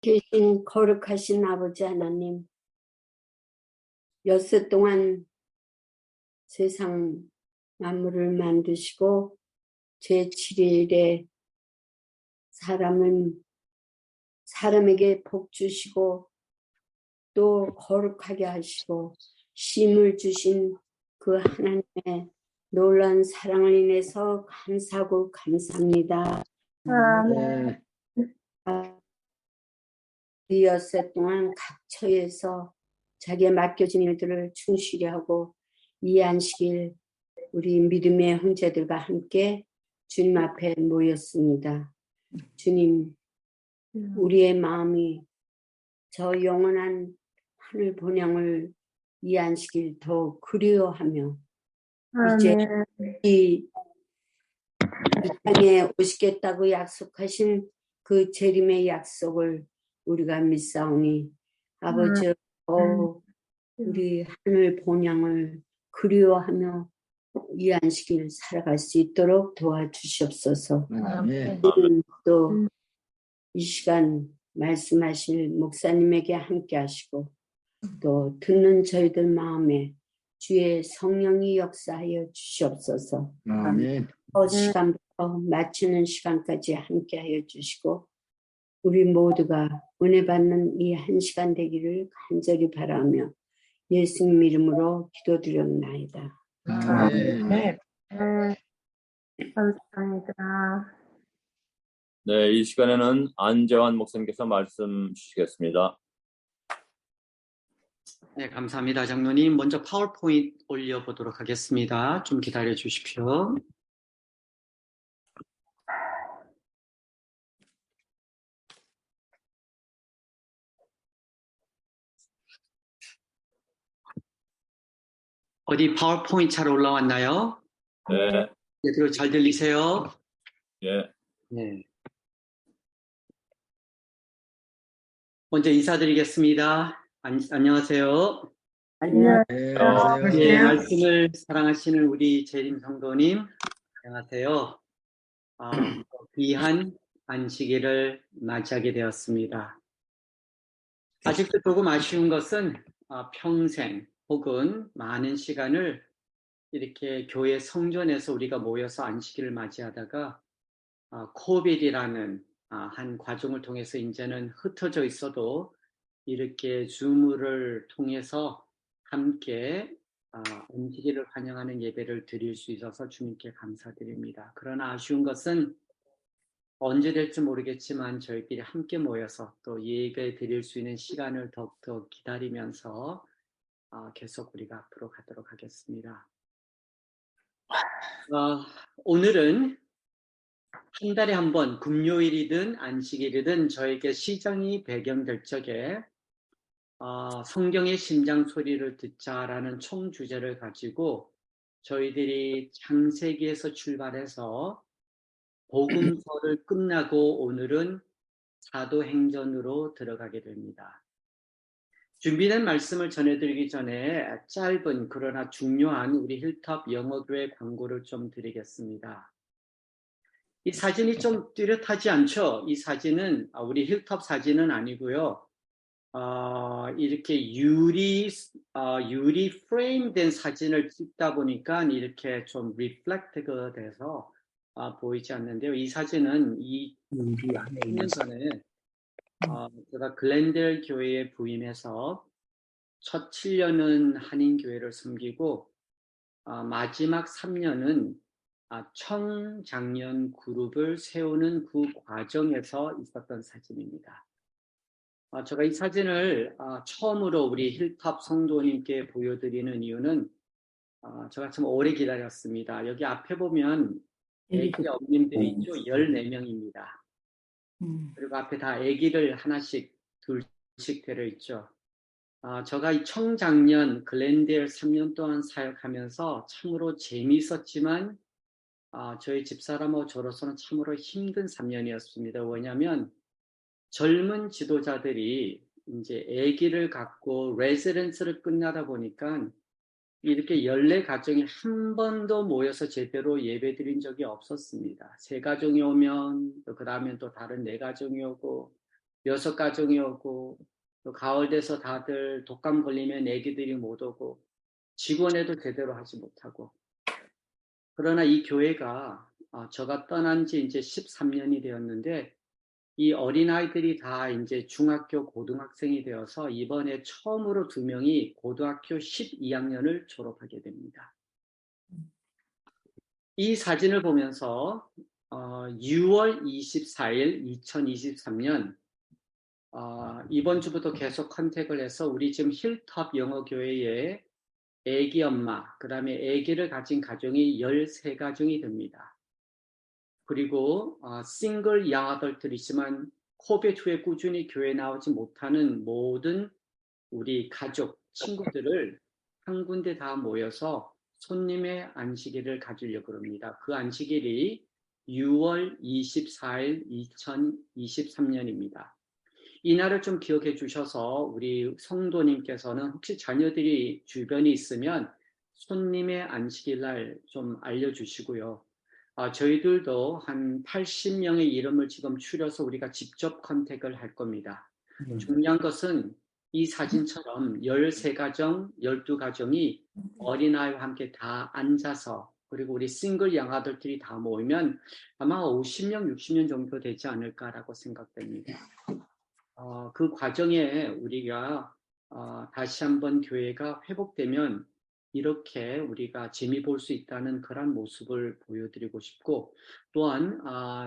계신 거룩하신 아버지 하나님, 엿새 동안 세상 만물을 만드시고 제7일에 사람에게 복 주시고 또 거룩하게 하시고 쉼을 주신 그 하나님의 놀라운 사랑을 인해서 감사하고 감사합니다. 이 엿새 동안 각 처에서 자기의 맡겨진 일들을 충실히 하고 이 안식일 우리 믿음의 형제들과 함께 주님 앞에 모였습니다. 주님, 우리의 마음이 저 영원한 하늘 본향을 이 안식일 더 그리워하며 이제 이 땅에 오시겠다고 약속하신 그 재림의 약속을 우리가 믿사오니 아버지, 우리 하늘 본향을 그리워하며 이 안식일 살아갈 수 있도록 도와주시옵소서. 또 이 시간 말씀하실 목사님에게 함께 하시고 또 듣는 저희들 마음에 주의 성령이 역사하여 주시옵소서. 시간부터 마치는 시간까지 함께 하여 주시고 우리 모두가 은혜 받는 이 한 시간 되기를 간절히 바라며 예수님 이름으로 기도드렸나이다. 감사합니다. 네, 이 시간에는 안재환 목사님께서 말씀 주시겠습니다. 네, 감사합니다. 장로님, 먼저 파워포인트 올려보도록 하겠습니다. 좀 기다려 주십시오. 어디 파워포인트 잘 올라왔나요? 네. 네, 그리고 잘 들리세요? 예. 네. 먼저 인사드리겠습니다. 안녕하세요. 안녕하세요. 네, 말씀을 사랑하시는 우리 재림 성도님, 안녕하세요. 귀한 안식일을 맞이하게 되었습니다. 아직도 조금 아쉬운 것은 평생 혹은 많은 시간을 이렇게 교회 성전에서 우리가 모여서 안식일을 맞이하다가 코비드라는 한 과정을 통해서 이제는 흩어져 있어도 이렇게 줌을 통해서 함께 안식일을 환영하는 예배를 드릴 수 있어서 주님께 감사드립니다. 그러나 아쉬운 것은 언제 될지 모르겠지만 저희끼리 함께 모여서 또 예배 드릴 수 있는 시간을 더욱더 기다리면서 계속 우리가 앞으로 가도록 하겠습니다. 오늘은 한 달에 한 번 금요일이든 안식일이든 저에게 시정이 배경될 적에 성경의 심장 소리를 듣자라는 총 주제를 가지고 저희들이 창세기에서 출발해서 복음서를 끝나고 오늘은 사도행전으로 들어가게 됩니다. 준비된 말씀을 전해드리기 전에 짧은 그러나 중요한 우리 힐탑 영어교회 광고를 좀 드리겠습니다. 이 사진이 좀 뚜렷하지 않죠? 이 사진은 우리 힐탑 사진은 아니고요. 이렇게 유리 프레임된 사진을 찍다 보니까 이렇게 좀 리플렉트가 돼서 보이지 않는데요. 이 사진은 2년 전에 제가 글렌델 교회에 부임해서 첫 7년은 한인교회를 섬기고 마지막 3년은 청장년 그룹을 세우는 그 과정에서 있었던 사진입니다. 제가 이 사진을 처음으로 우리 힐탑 성도님께 보여드리는 이유는 제가 참 오래 기다렸습니다. 여기 앞에 보면 애기 어머님들이 있죠? 14명입니다. 그리고 앞에 다 애기를 하나씩 둘씩 데려있죠. 제가 이 청장년 글렌델 3년 동안 사역하면서 참으로 재미있었지만 저희 집사람하고 저로서는 참으로 힘든 3년이었습니다. 왜냐하면 젊은 지도자들이 이제 아기를 갖고 레지던스를 끝나다 보니까 이렇게 14가정이 한 번도 모여서 제대로 예배 드린 적이 없었습니다. 3가정이 오면 또 그 다음엔 또 다른 4가정이 오고 가정이 오고 또 가을 돼서 다들 독감 걸리면 애기들이 못 오고 직원회도 제대로 하지 못하고 그러나 이 교회가 저가 떠난 지 이제 13년이 되었는데 이 어린아이들이 다 이제 중학교 고등학생이 되어서 이번에 처음으로 2명이 고등학교 12학년을 졸업하게 됩니다. 이 사진을 보면서 6월 24일 2023년 이번 주부터 계속 컨택을 해서 우리 지금 힐톱 영어교회에 아기 엄마, 그 다음에 아기를 가진 가정이 13가정이 됩니다. 그리고 싱글 양아들이지만 코비드 후에 꾸준히 교회 나오지 못하는 모든 우리 가족, 친구들을 한 군데 다 모여서 손님의 안식일을 가지려고 합니다. 그 안식일이 6월 24일 2023년입니다. 이날을 좀 기억해 주셔서 우리 성도님께서는 혹시 자녀들이 주변에 있으면 손님의 안식일 날 좀 알려주시고요. 저희들도 한 80명의 이름을 지금 추려서 우리가 직접 컨택을 할 겁니다. 중요한 것은 이 사진처럼 13가정, 12가정이 어린아이와 함께 다 앉아서 그리고 우리 싱글 양아들끼리 다 모이면 아마 50명, 60명 정도 되지 않을까라고 생각됩니다. 그 과정에 우리가 다시 한번 교회가 회복되면 이렇게 우리가 재미 볼 수 있다는 그런 모습을 보여드리고 싶고 또한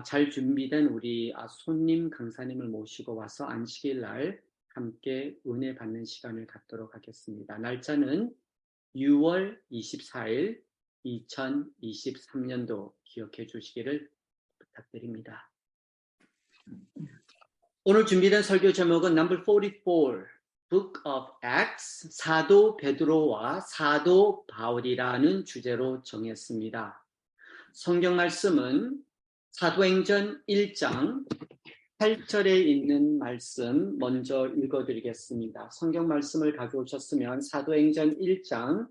잘 준비된 우리 손님 강사님을 모시고 와서 안식일 날 함께 은혜 받는 시간을 갖도록 하겠습니다. 날짜는 6월 24일 2023년도 기억해 주시기를 부탁드립니다. 오늘 준비된 설교 제목은 number 44, Book of Acts, 사도 베드로와 사도 바울이라는 주제로 정했습니다. 성경 말씀은 사도행전 1장 8절에 있는 말씀 먼저 읽어드리겠습니다. 성경 말씀을 가져오셨으면 사도행전 1장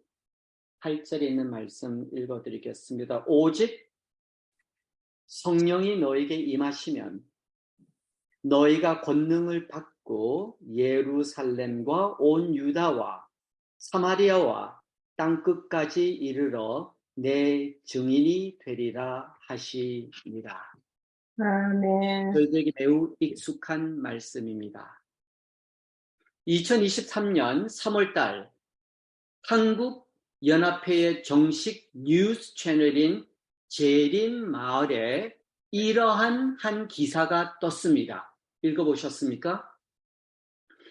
8절에 있는 말씀 읽어드리겠습니다. 오직 성령이 너에게 임하시면 너희가 권능을 받고 예루살렘과 온 유다와 사마리아와 땅끝까지 이르러 내 증인이 되리라 하시니라. 아멘. 저희들에게 매우 익숙한 말씀입니다. 2023년 3월달 한국연합회의 정식 뉴스 채널인 재림마을에 이러한 한 기사가 떴습니다. 읽어보셨습니까?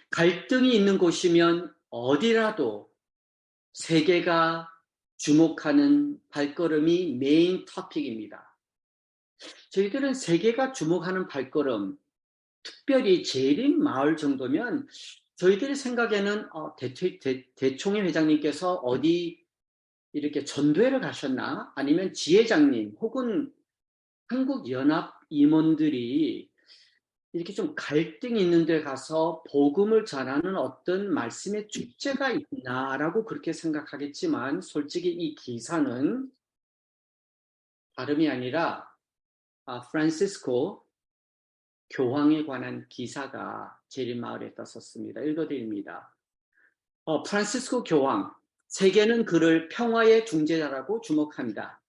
갈등이 있는 곳이면 어디라도 세계가 주목하는 발걸음이 메인 토픽입니다. 저희들은 세계가 주목하는 발걸음, 특별히 재림 마을 정도면 저희들의 생각에는 대총회 회장님께서 어디 이렇게 전도회를 가셨나? 아니면 지회장님 혹은 한국연합 임원들이 이렇게 좀 갈등이 있는 데 가서 복음을 전하는 어떤 말씀의 축제가 있나라고 그렇게 생각하겠지만 솔직히 이 기사는 다름이 아니라 프란시스코 교황에 관한 기사가 재림마을에 떴었습니다. 읽어드립니다. 프란시스코 교황, 세계는 그를 평화의 중재자라고 주목합니다.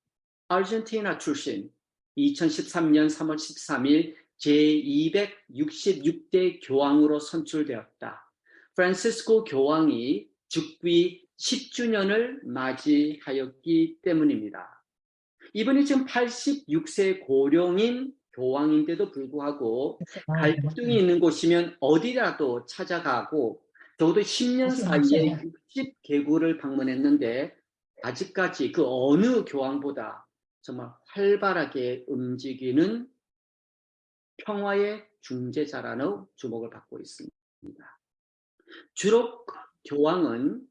아르헨티나 출신, 2013년 3월 13일 제266대 교황으로 선출되었다. 프란시스코 교황이 즉위 10주년을 맞이하였기 때문입니다. 이분이 지금 86세 고령인 교황인데도 불구하고 갈등이 있는 곳이면 어디라도 찾아가고 적어도 10년 사이에 60개국을 방문했는데 아직까지 그 어느 교황보다 정말 활발하게 움직이는 평화의 중재자라는 주목을 받고 있습니다. 주로 교황은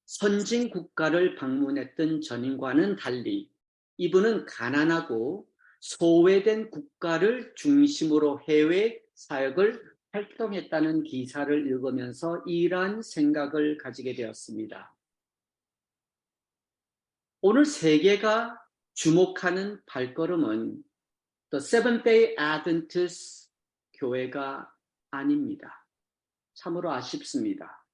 선진 국가를 방문했던 전임과는 달리 이분은 가난하고 소외된 국가를 중심으로 해외 사역을 활동했다는 기사를 읽으면서 이러한 생각을 가지게 되었습니다. 오늘 세계가 주목하는 발걸음은 The Seventh-day Adventist 교회가 아닙니다. 참으로 아쉽습니다.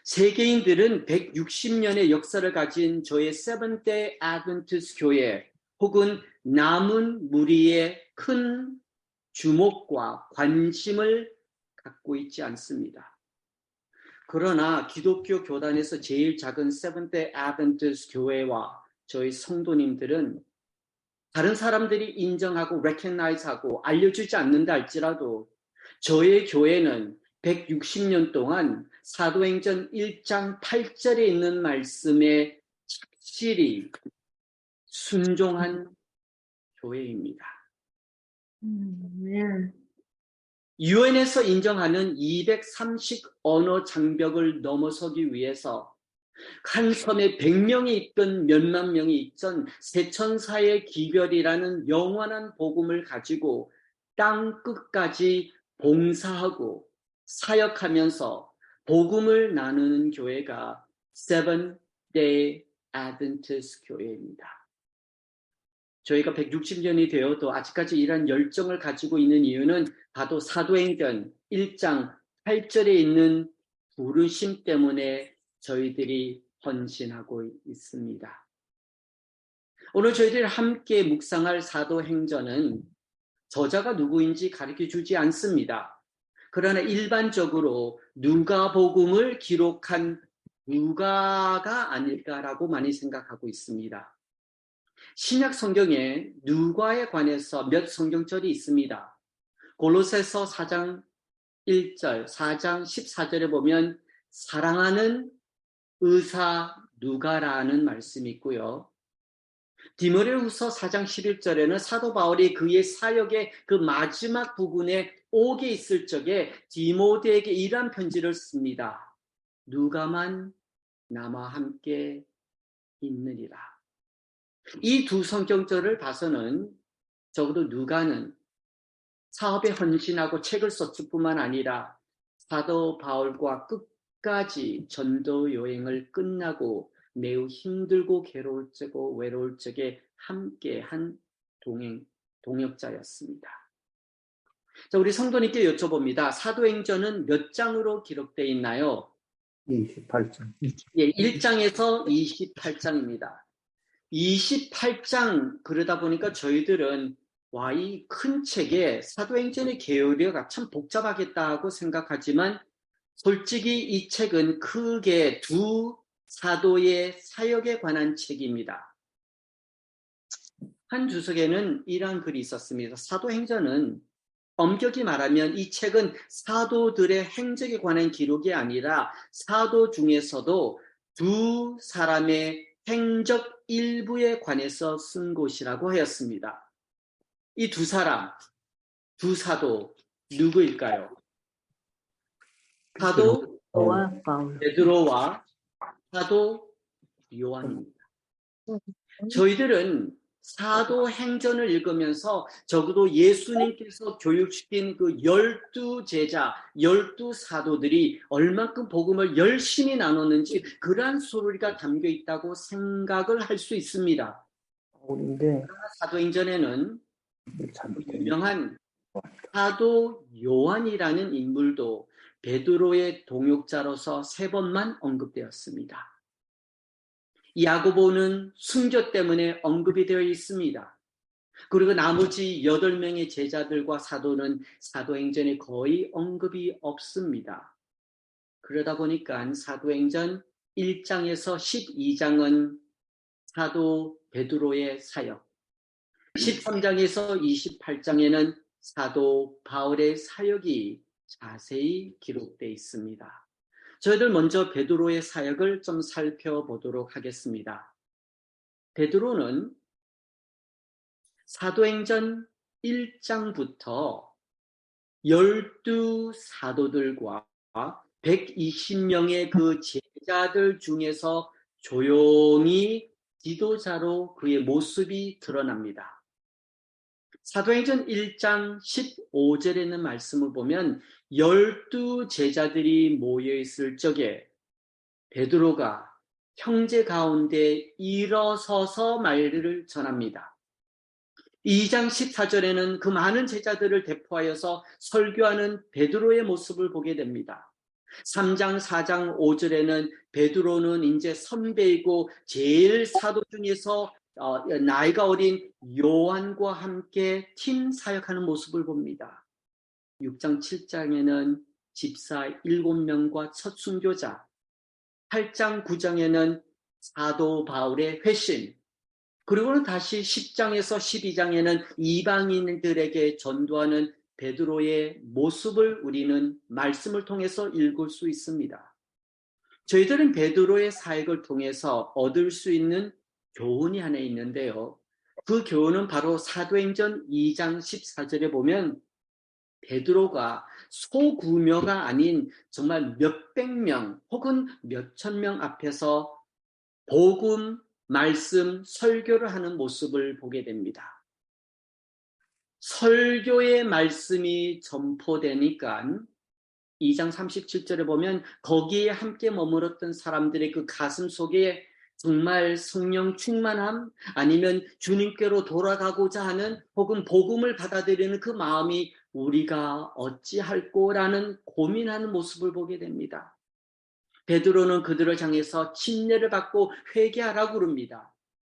세계인들은 160년의 역사를 가진 저의 세븐데이 애드벤티스트 교회 혹은 남은 무리의 큰 주목과 관심을 갖고 있지 않습니다. 그러나 기독교 교단에서 제일 작은 세븐데이 애드벤티스트 교회와 저희 성도님들은 다른 사람들이 인정하고 recognize하고 알려주지 않는다 할지라도 저의 교회는 160년 동안 사도행전 1장 8절에 있는 말씀에 착실히 순종한 교회입니다. 아멘. 유엔에서 인정하는 230 언어 장벽을 넘어서기 위해서 한 섬에 100명이 있든 몇만 명이 있든 세천사의 기별이라는 영원한 복음을 가지고 땅 끝까지 봉사하고 사역하면서 복음을 나누는 교회가 세븐데이 애드벤티스트 교회입니다. 저희가 160년이 되어도 아직까지 이런 열정을 가지고 있는 이유는 바로 사도행전 1장 8절에 있는 부르심 때문에 저희들이 헌신하고 있습니다. 오늘 저희들이 함께 묵상할 사도행전은 저자가 누구인지 가르쳐주지 않습니다. 그러나 일반적으로 누가복음을 기록한 누가가 아닐까라고 많이 생각하고 있습니다. 신약 성경에 누가에 관해서 몇 성경절이 있습니다. 골로새서 4장 1절, 4장 14절에 보면 사랑하는 의사 누가라는 말씀이 있고요. 디모데후서 4장 11절에는 사도 바울이 그의 사역의 그 마지막 부분에 옥에 있을 적에 디모데에게 이러한 편지를 씁니다. 누가만 나와 함께 있느니라. 이 두 성경절을 봐서는 적어도 누가는 사업에 헌신하고 책을 썼을 뿐만 아니라 사도 바울과 끝까지 전도 여행을 끝나고 매우 힘들고 괴로울 적고 외로울 적에 함께한 동역자였습니다. 자, 우리 성도님께 여쭤봅니다. 사도행전은 몇 장으로 기록되어 있나요? 28장. 예, 1장에서 28장입니다. 28장 그러다 보니까 저희들은 와, 이 큰 책에 사도행전의 계열이가 참 복잡하겠다고 생각하지만 솔직히 이 책은 크게 두 사도의 사역에 관한 책입니다. 한 주석에는 이러한 글이 있었습니다. 사도행전은 엄격히 말하면 이 책은 사도들의 행적에 관한 기록이 아니라 사도 중에서도 두 사람의 행적 일부에 관해서 쓴 것이라고 하였습니다. 이 두 사람, 두 사도 누구일까요? 사도 베드로와 사도 요한입니다. 저희들은 사도행전을 읽으면서 적어도 예수님께서 교육시킨 그 12제자, 12사도들이 얼만큼 복음을 열심히 나눴는지 그러한 소리가 담겨 있다고 생각을 할 수 있습니다. 그런데 사도행전에는 유명한 사도 요한이라는 인물도 베드로의 동역자로서 3번만 언급되었습니다. 야고보는 순교 때문에 언급이 되어 있습니다. 그리고 나머지 8명의 제자들과 사도는 사도행전에 거의 언급이 없습니다. 그러다 보니까 사도행전 1장에서 12장은 사도 베드로의 사역, 13장에서 28장에는 사도 바울의 사역이 자세히 기록되어 있습니다. 저희들 먼저 베드로의 사역을 좀 살펴보도록 하겠습니다. 베드로는 사도행전 1장부터 12사도들과 120명의 그 제자들 중에서 조용히 지도자로 그의 모습이 드러납니다. 사도행전 1장 15절에 있는 말씀을 보면 12제자들이 모여있을 적에 베드로가 형제 가운데 일어서서 말을 전합니다. 2장 14절에는 그 많은 제자들을 대표하여서 설교하는 베드로의 모습을 보게 됩니다. 3장, 4장, 5절에는 베드로는 이제 선배이고 제일 사도 중에서 나이가 어린 요한과 함께 팀 사역하는 모습을 봅니다. 6장, 7장에는 집사 7명과 첫 순교자, 8장, 9장에는 사도 바울의 회심, 그리고는 다시 10장에서 12장에는 이방인들에게 전도하는 베드로의 모습을 우리는 말씀을 통해서 읽을 수 있습니다. 저희들은 베드로의 사역을 통해서 얻을 수 있는 교훈이 하나 있는데요. 그 교훈은 바로 사도행전 2장 14절에 보면 베드로가 소구묘가 아닌 정말 몇백 명 혹은 몇천 명 앞에서 복음, 말씀, 설교를 하는 모습을 보게 됩니다. 설교의 말씀이 전포되니까 2장 37절에 보면 거기에 함께 머물었던 사람들의 그 가슴 속에 정말 성령 충만함 아니면 주님께로 돌아가고자 하는 혹은 복음을 받아들이는 그 마음이 우리가 어찌할꼬라는 고민하는 모습을 보게 됩니다. 베드로는 그들을 향해서 침례를 받고 회개하라고 그럽니다.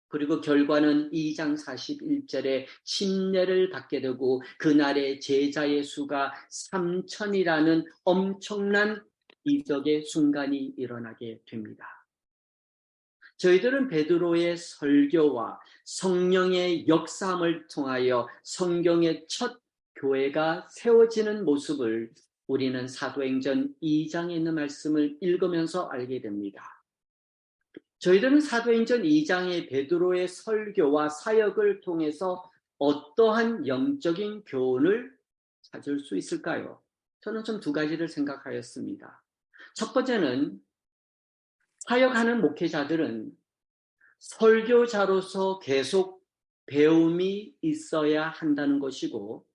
그리고 결과는 2장 41절에 침례를 받게 되고 그날의 제자의 수가 3,000이라는 엄청난 이적의 순간이 일어나게 됩니다. 저희들은 베드로의 설교와 성령의 역사함을 통하여 성경의 첫 교회가 세워지는 모습을 우리는 사도행전 2장에 있는 말씀을 읽으면서 알게 됩니다. 저희들은 사도행전 2장의 베드로의 설교와 사역을 통해서 어떠한 영적인 교훈을 찾을 수 있을까요? 저는 좀 두 가지를 생각하였습니다. 첫 번째는 사역하는 목회자들은 설교자로서 계속 배움이 있어야 한다는 것이고,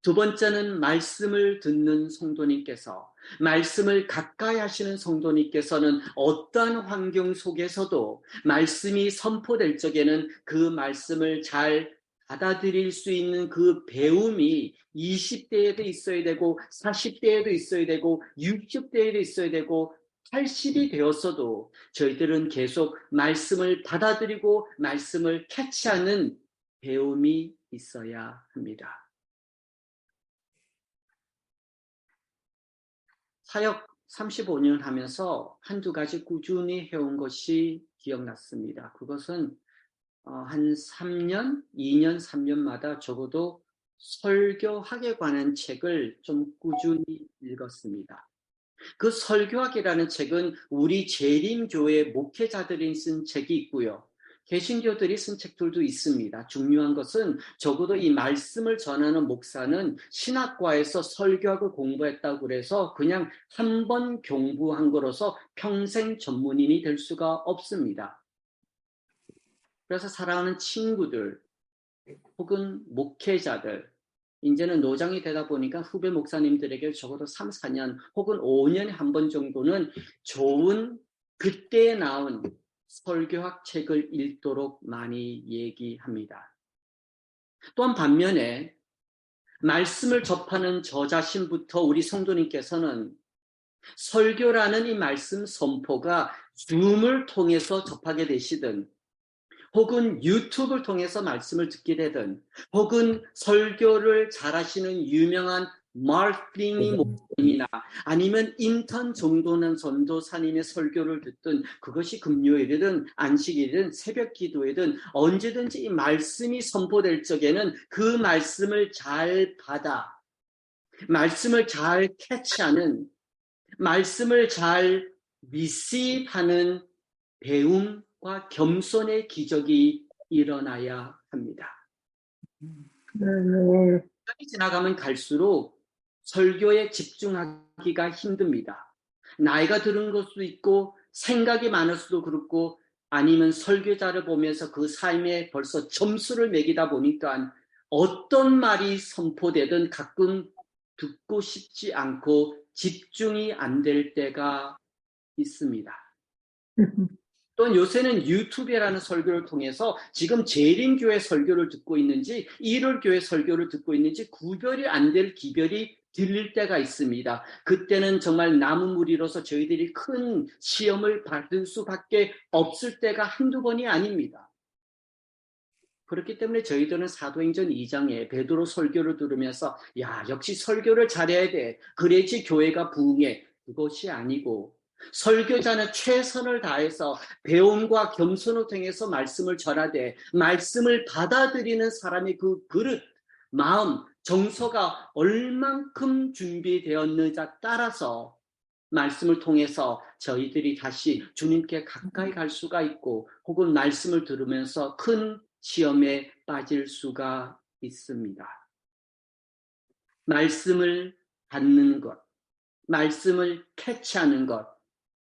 두 번째는 말씀을 듣는 성도님께서, 말씀을 가까이 하시는 성도님께서는 어떠한 환경 속에서도 말씀이 선포될 적에는 그 말씀을 잘 받아들일 수 있는 그 배움이 20대에도 있어야 되고 40대에도 있어야 되고 60대에도 있어야 되고 80이 되었어도 저희들은 계속 말씀을 받아들이고 말씀을 캐치하는 배움이 있어야 합니다. 사역 35년 하면서 한두 가지 꾸준히 해온 것이 기억났습니다. 그것은 한 3년, 2년, 3년마다 적어도 설교학에 관한 책을 좀 꾸준히 읽었습니다. 그 설교학이라는 책은 우리 재림교회 목회자들이 쓴 책이 있고요. 개신교들이 쓴 책들도 있습니다. 중요한 것은 적어도 이 말씀을 전하는 목사는 신학과에서 설교학을 공부했다고 해서 그냥 한 번 공부한 거로서 평생 전문인이 될 수가 없습니다. 그래서 사랑하는 친구들 혹은 목회자들, 이제는 노장이 되다 보니까 후배 목사님들에게 적어도 3, 4년 혹은 5년에 한 번 정도는 좋은 그때에 나온 설교학 책을 읽도록 많이 얘기합니다. 또한 반면에 말씀을 접하는 저 자신부터 우리 성도님께서는 설교라는 이 말씀 선포가 줌을 통해서 접하게 되시든 혹은 유튜브를 통해서 말씀을 듣게 되든 혹은 설교를 잘하시는 유명한 마르틴이 목사님이나 아니면 인턴 정도는 전도사님의 설교를 듣든 그것이 금요일이든 안식일이든 새벽 기도이든 언제든지 이 말씀이 선포될 적에는 그 말씀을 잘 받아 말씀을 잘 캐치하는 말씀을 잘 리시브하는 배움과 겸손의 기적이 일어나야 합니다. 시간이 지나가면 갈수록 설교에 집중하기가 힘듭니다. 나이가 들은 것도 있고 생각이 많을 수도 그렇고 아니면 설교자를 보면서 그 삶에 벌써 점수를 매기다 보니까 어떤 말이 선포되든 가끔 듣고 싶지 않고 집중이 안 될 때가 있습니다. 또는 요새는 유튜브라는 설교를 통해서 지금 재림교회 설교를 듣고 있는지 1월 교회 설교를 듣고 있는지 구별이 안 될 기별이 들릴 때가 있습니다. 그때는 정말 나무무리로서 저희들이 큰 시험을 받을 수밖에 없을 때가 한두 번이 아닙니다. 그렇기 때문에 저희들은 사도행전 2장에 베드로 설교를 들으면서 야, 역시 설교를 잘해야 돼. 그래야지 교회가 부흥해. 그것이 아니고 설교자는 최선을 다해서 배움과 겸손을 통해서 말씀을 전하되 말씀을 받아들이는 사람의 그 그릇, 마음, 정서가 얼만큼 준비되었는지 따라서 말씀을 통해서 저희들이 다시 주님께 가까이 갈 수가 있고 혹은 말씀을 들으면서 큰 시험에 빠질 수가 있습니다. 말씀을 받는 것, 말씀을 캐치하는 것,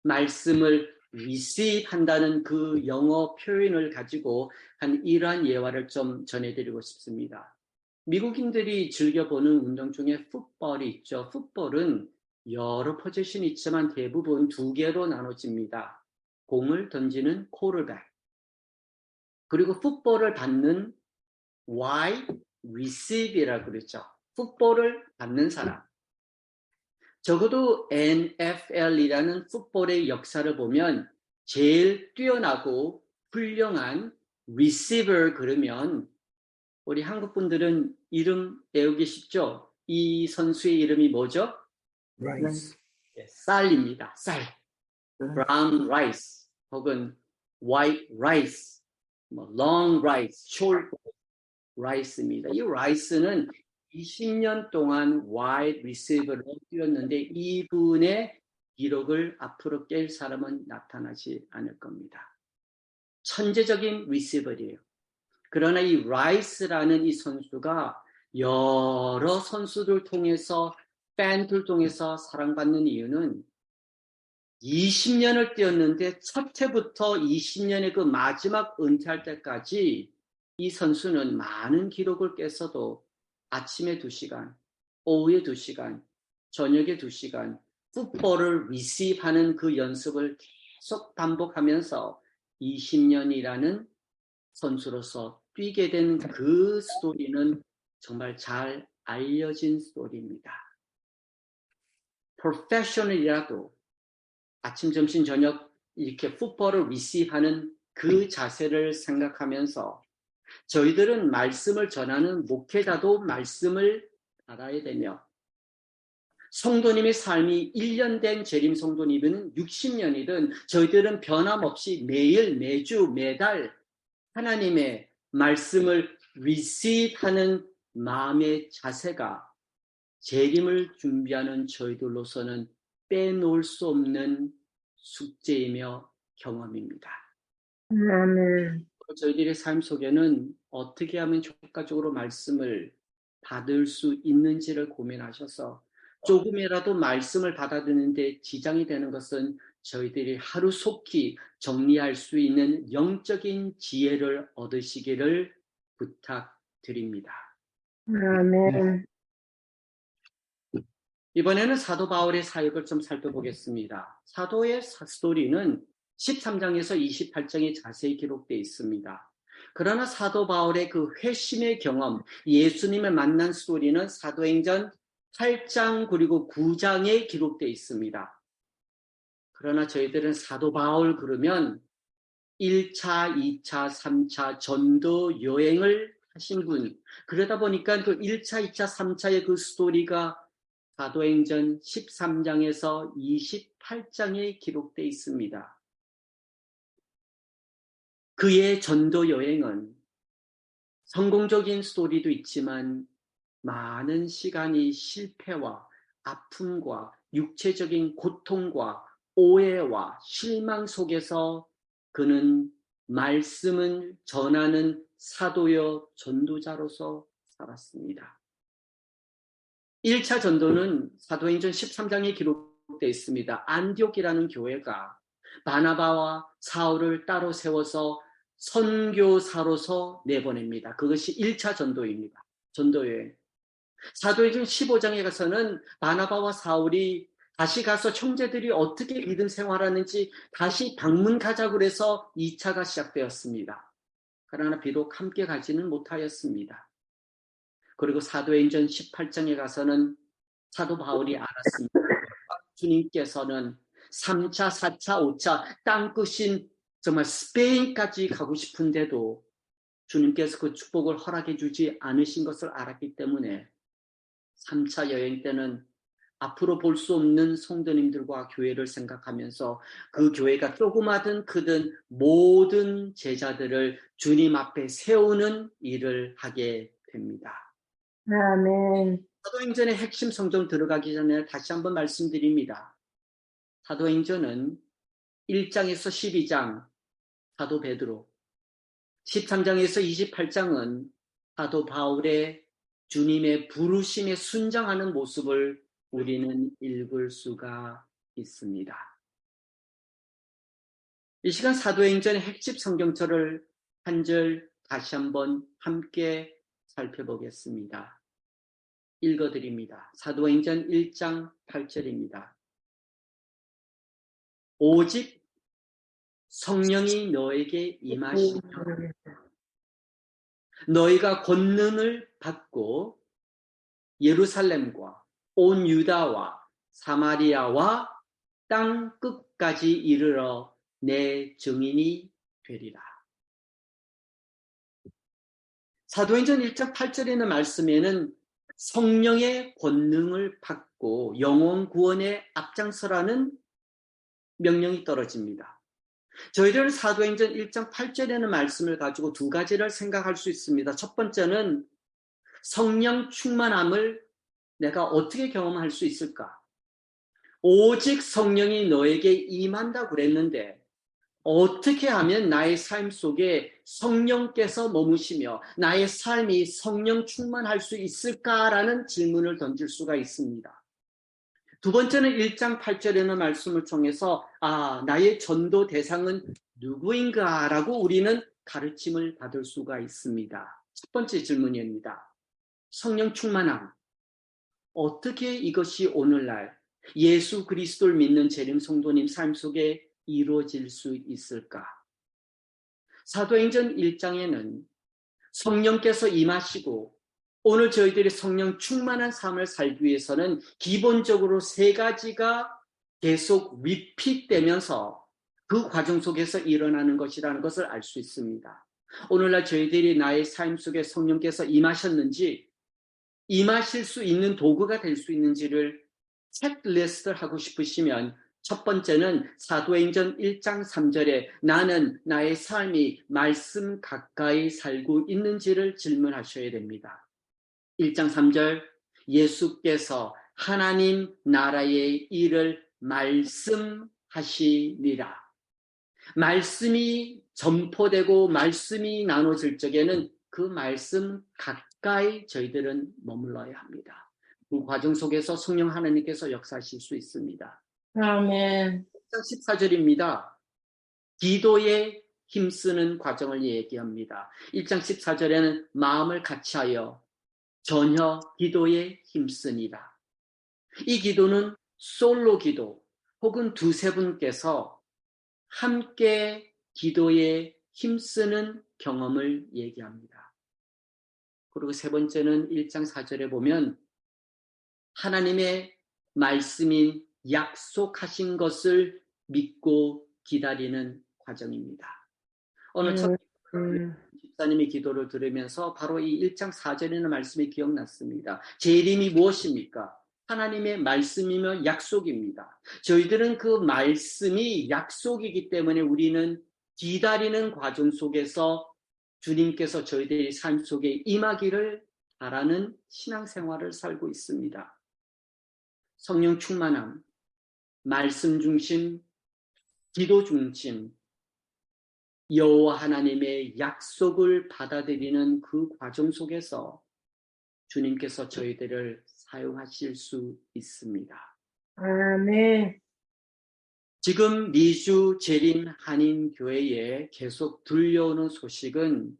말씀을 receive 한다는 그 영어 표현을 가지고 한 이러한 예화를 좀 전해드리고 싶습니다. 미국인들이 즐겨보는 운동 중에 풋볼이 있죠. 풋볼은 여러 포지션이 있지만 대부분 두 개로 나눠집니다. 공을 던지는 쿼터백, 그리고 풋볼을 받는 wide receive이라고 그러죠. 풋볼을 받는 사람. 적어도 NFL이라는 풋볼의 역사를 보면 제일 뛰어나고 훌륭한 receiver 그러면 우리 한국 분들은 이름 외우기 쉽죠? 이 선수의 이름이 뭐죠? 라이스. 쌀입니다. 쌀. brown rice 혹은 white rice, long rice, short rice입니다. 이 rice는 20년 동안 wide receiver로 뛰었는데 이분의 기록을 앞으로 깰 사람은 나타나지 않을 겁니다. 천재적인 receiver이에요. 그러나 이 라이스라는 이 선수가 여러 선수들 통해서 팬들 통해서 사랑받는 이유는 20년을 뛰었는데 첫 해부터 20년의 그 마지막 은퇴할 때까지 이 선수는 많은 기록을 깼어도 아침에 2시간, 오후에 2시간, 저녁에 2시간 풋볼을 리시브하는 그 연습을 계속 반복하면서 20년이라는 선수로서 뛰게 된 그 스토리는 정말 잘 알려진 스토리입니다. 프로페셔널이라도 아침, 점심, 저녁 이렇게 풋볼을 리시브하는 그 자세를 생각하면서 저희들은 말씀을 전하는 목회자도 말씀을 알아야 되며 성도님의 삶이 1년 된 재림 성도님은 60년이든 저희들은 변함없이 매일, 매주, 매달 하나님의 말씀을 receive하는 마음의 자세가 재림을 준비하는 저희들로서는 빼놓을 수 없는 숙제이며 경험입니다. 아멘. 저희들의 삶 속에는 어떻게 하면 효과적으로 말씀을 받을 수 있는지를 고민하셔서 조금이라도 말씀을 받아들이는데 지장이 되는 것은 저희들이 하루속히 정리할 수 있는 영적인 지혜를 얻으시기를 부탁드립니다. 아멘. 이번에는 사도 바울의 사역을 좀 살펴보겠습니다. 사도의 스토리는 13장에서 28장에 자세히 기록되어 있습니다. 그러나 사도 바울의 그 회심의 경험, 예수님을 만난 스토리는 사도행전 8장 그리고 9장에 기록되어 있습니다. 그러나 저희들은 사도 바울 그러면 1차, 2차, 3차 전도 여행을 하신 분, 그러다 보니까 그 1차, 2차, 3차의 그 스토리가 사도행전 13장에서 28장에 기록되어 있습니다. 그의 전도 여행은 성공적인 스토리도 있지만 많은 시간이 실패와 아픔과 육체적인 고통과 오해와 실망 속에서 그는 말씀을 전하는 사도여 전도자로서 살았습니다. 1차 전도는 사도행전 13장에 기록되어 있습니다. 안디옥이라는 교회가 바나바와 사울을 따로 세워서 선교사로서 내보냅니다. 그것이 1차 전도입니다. 전도여행. 사도행전 15장에 가서는 바나바와 사울이 다시 가서 형제들이 어떻게 믿음 생활하는지 다시 방문 가자고 해서 2차가 시작되었습니다. 그러나 비록 함께 가지는 못하였습니다. 그리고 사도행전 18장에 가서는 사도 바울이 알았습니다. 주님께서는 3차, 4차, 5차 땅끝인 정말 스페인까지 가고 싶은데도 주님께서 그 축복을 허락해 주지 않으신 것을 알았기 때문에 3차 여행 때는 앞으로 볼 수 없는 성도님들과 교회를 생각하면서 그 교회가 조그마든 크든 모든 제자들을 주님 앞에 세우는 일을 하게 됩니다. 아멘. 사도행전의 핵심 성경 들어가기 전에 다시 한번 말씀드립니다. 사도행전은 1장에서 12장 사도 베드로, 13장에서 28장은 사도 바울의 주님의 부르심에 순종하는 모습을 우리는 읽을 수가 있습니다. 이 시간 사도행전의 핵심 성경절을 한 절 다시 한번 함께 살펴보겠습니다. 읽어드립니다. 사도행전 1장 8절입니다. 오직 성령이 너에게 임하시면 너희가 권능을 받고 예루살렘과 온 유다와 사마리아와 땅 끝까지 이르러 내 증인이 되리라. 사도행전 1장 8절에 있는 말씀에는 성령의 권능을 받고 영혼 구원에 앞장서라는 명령이 떨어집니다. 저희들은 사도행전 1장 8절에는 말씀을 가지고 두 가지를 생각할 수 있습니다. 첫 번째는 성령 충만함을 내가 어떻게 경험할 수 있을까? 오직 성령이 너에게 임한다고 그랬는데 어떻게 하면 나의 삶 속에 성령께서 머무시며 나의 삶이 성령 충만할 수 있을까라는 질문을 던질 수가 있습니다. 두 번째는 1장 8절에는 말씀을 통해서 나의 전도 대상은 누구인가 라고 우리는 가르침을 받을 수가 있습니다. 첫 번째 질문입니다. 성령 충만함. 어떻게 이것이 오늘날 예수 그리스도를 믿는 재림 성도님 삶 속에 이루어질 수 있을까? 사도행전 1장에는 성령께서 임하시고 오늘 저희들이 성령 충만한 삶을 살기 위해서는 기본적으로 세 가지가 계속 리핏되면서 그 과정 속에서 일어나는 것이라는 것을 알 수 있습니다. 오늘날 저희들이 나의 삶 속에 성령께서 임하셨는지 임하실 수 있는 도구가 될 수 있는지를 체크리스트를 하고 싶으시면 첫 번째는 사도행전 1장 3절에 나는 나의 삶이 말씀 가까이 살고 있는지를 질문하셔야 됩니다. 1장 3절 예수께서 하나님 나라의 일을 말씀하시니라. 말씀이 전포되고 말씀이 나눠질 적에는 그 말씀 가까이 저희들은 머물러야 합니다. 그 과정 속에서 성령 하나님께서 역사하실 수 있습니다. 아멘. 14절입니다. 기도에 힘쓰는 과정을 얘기합니다. 1장 14절에는 마음을 같이하여 전혀 기도에 힘쓰니라. 이 기도는 솔로 기도 혹은 두세 분께서 함께 기도에 힘쓰는 경험을 얘기합니다. 그리고 세 번째는 1장 4절에 보면 하나님의 말씀인 약속하신 것을 믿고 기다리는 과정입니다. 오늘 첫 집사님의 기도를 들으면서 바로 이 1장 4절에는 말씀이 기억났습니다. 제 이름이 무엇입니까? 하나님의 말씀이며 약속입니다. 저희들은 그 말씀이 약속이기 때문에 우리는 기다리는 과정 속에서 주님께서 저희들의 삶 속에 임하기를 바라는 신앙생활을 살고 있습니다. 성령 충만함, 말씀 중심, 기도 중심, 여호와 하나님의 약속을 받아들이는 그 과정 속에서 주님께서 저희들을 사용하실 수 있습니다. 아멘. 지금 미주 재림 한인교회에 계속 들려오는 소식은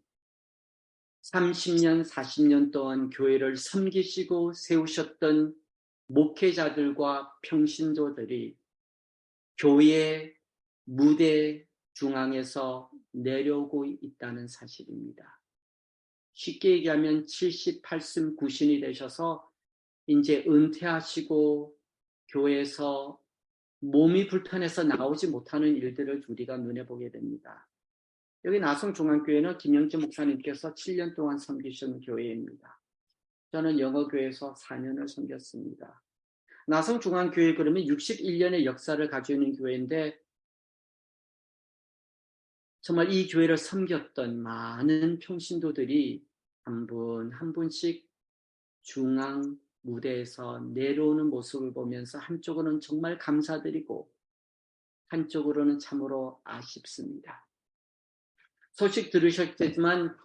30년, 40년 동안 교회를 섬기시고 세우셨던 목회자들과 평신도들이 교회 무대 중앙에서 내려오고 있다는 사실입니다. 쉽게 얘기하면 78씀 9신이 되셔서 이제 은퇴하시고 교회에서 몸이 불편해서 나오지 못하는 일들을 우리가 눈에 보게 됩니다. 여기 나성중앙교회는 김영재 목사님께서 7년 동안 섬기시는 교회입니다. 저는 영어교회에서 4년을 섬겼습니다. 나성중앙교회 그러면 61년의 역사를 가지고 있는 교회인데 정말 이 교회를 섬겼던 많은 평신도들이 한 분 한 분씩 중앙 무대에서 내려오는 모습을 보면서 한쪽으로는 정말 감사드리고 한쪽으로는 참으로 아쉽습니다. 소식 들으셨겠지만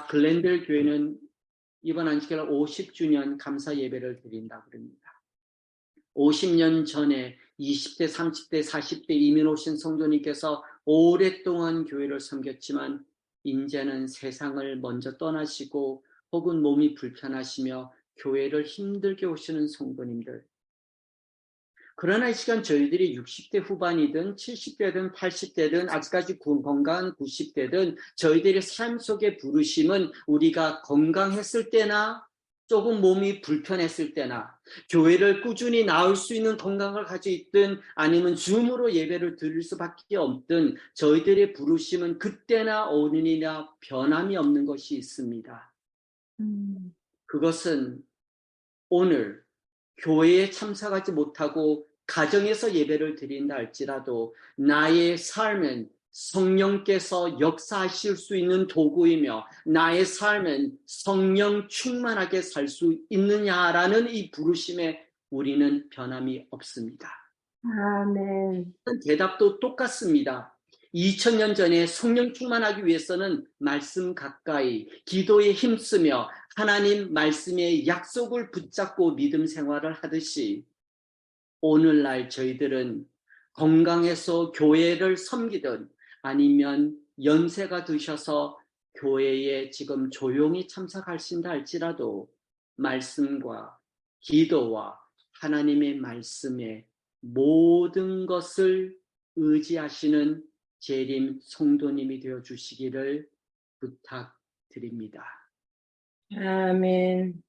글렌델 교회는 이번 안식일 50주년 감사 예배를 드린다고 합니다. 50년 전에 20대, 30대, 40대 이민 오신 성도님께서 오랫동안 교회를 섬겼지만 이제는 세상을 먼저 떠나시고 혹은 몸이 불편하시며 교회를 힘들게 오시는 성도님들. 그러나 이 시간 저희들이 60대 후반이든 70대든 80대든 아직까지 건강한 90대든 저희들의 삶 속의 부르심은 우리가 건강했을 때나 조금 몸이 불편했을 때나 교회를 꾸준히 나올 수 있는 건강을 가지고 있든 아니면 줌으로 예배를 드릴 수밖에 없든 저희들의 부르심은 그때나 어느니나 변함이 없는 것이 있습니다. 그것은 오늘 교회에 참석하지 못하고 가정에서 예배를 드린다 할지라도 나의 삶은 성령께서 역사하실 수 있는 도구이며 나의 삶은 성령 충만하게 살 수 있느냐라는 이 부르심에 우리는 변함이 없습니다. 아멘. 대답도 똑같습니다. 2000년 전에 성령 충만하기 위해서는 말씀 가까이 기도에 힘쓰며 하나님 말씀의 약속을 붙잡고 믿음 생활을 하듯이 오늘날 저희들은 건강해서 교회를 섬기든 아니면 연세가 드셔서 교회에 지금 조용히 참석하신다 할지라도 말씀과 기도와 하나님의 말씀에 모든 것을 의지하시는 재림 성도님이 되어 주시기를 부탁드립니다. 아멘.